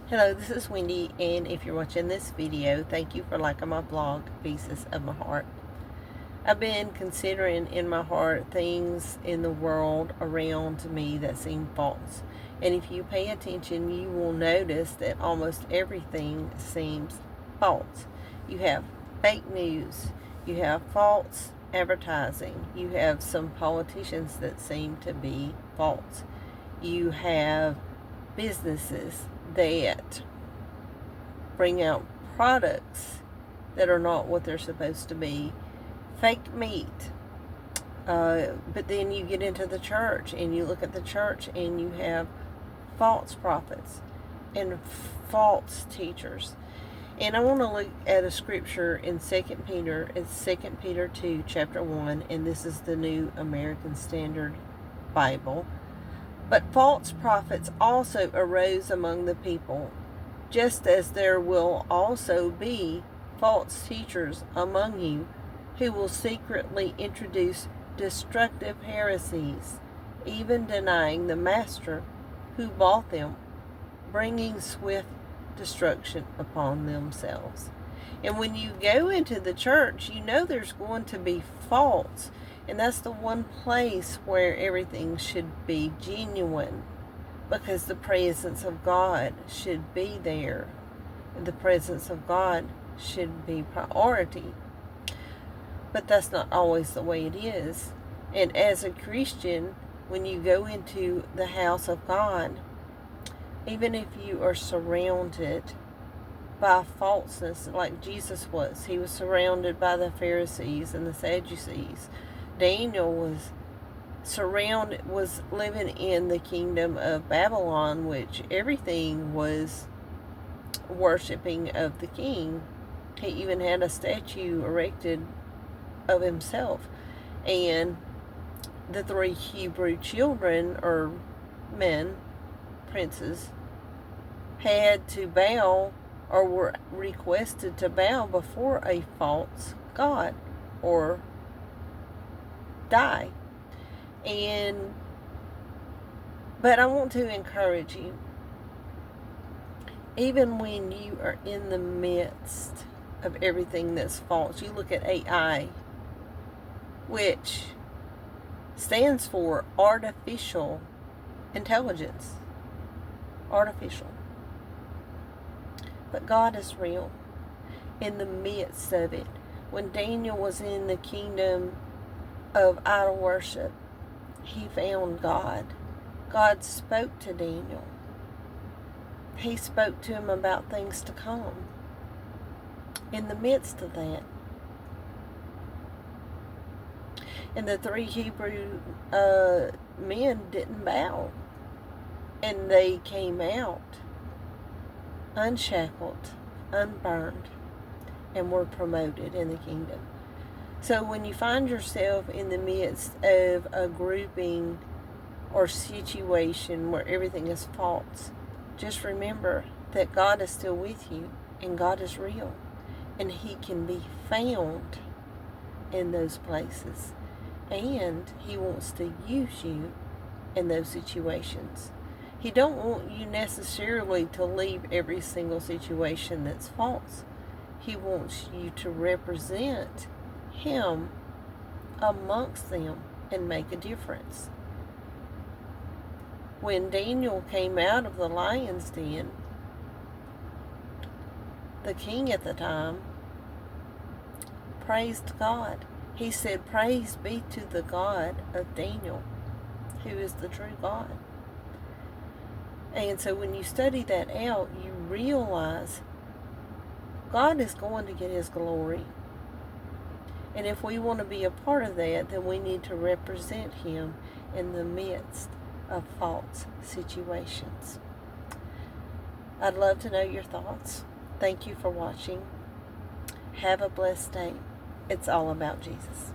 Hello, this is Wendy, and if you're watching this video, thank you for liking my blog, Pieces of My Heart. I've been considering in my heart things in the world around me that seem false. And if you pay attention, you will notice that almost everything seems false. You have fake news, you have false advertising, you have some politicians that seem to be false, you have businesses that bring out products that are not what they're supposed to be, fake meat. But then you get into the church and you look at the church and you have false prophets and false teachers. And I want to look at a scripture in 2 Peter. It's 2 Peter 2, chapter 1, and this is the New American Standard Bible. But false prophets also arose among the people, just as there will also be false teachers among you, who will secretly introduce destructive heresies, even denying the master who bought them, bringing swift destruction upon themselves. And when you go into the church, you know there's going to be faults. And that's the one place where everything should be genuine, because the presence of God should be there. The presence of God should be priority. But that's not always the way it is. And as a Christian, when you go into the house of God, even if you are surrounded by falseness like Jesus was, he was surrounded by the Pharisees and the Sadducees. Daniel was living in the kingdom of Babylon, which everything was worshiping of the king. He even had a statue erected of himself. And the 3 Hebrew children, or men, princes, had to bow, or were requested to bow before a false god or die. But I want to encourage you, even when you are in the midst of everything that's false. You look at AI, which stands for artificial intelligence. Artificial. But God is real in the midst of it. When Daniel was in the kingdom of idol worship, he found God. God spoke to Daniel. He spoke to him about things to come. In the midst of that, and the 3 Hebrew men didn't bow, and they came out unshackled, unburned, and were promoted in the kingdom. So when you find yourself in the midst of a grouping or situation where everything is false, just remember that God is still with you, and God is real, and he can be found in those places, and he wants to use you in those situations. He don't want you necessarily to leave every single situation that's false. He wants you to represent him amongst them and make a difference. When Daniel came out of the lion's den, the king at the time praised God. He said, "Praise be to the God of Daniel, who is the true God." And so when you study that out, you realize God is going to get his glory. And if we want to be a part of that, then we need to represent him in the midst of false situations. I'd love to know your thoughts. Thank you for watching. Have a blessed day. It's all about Jesus.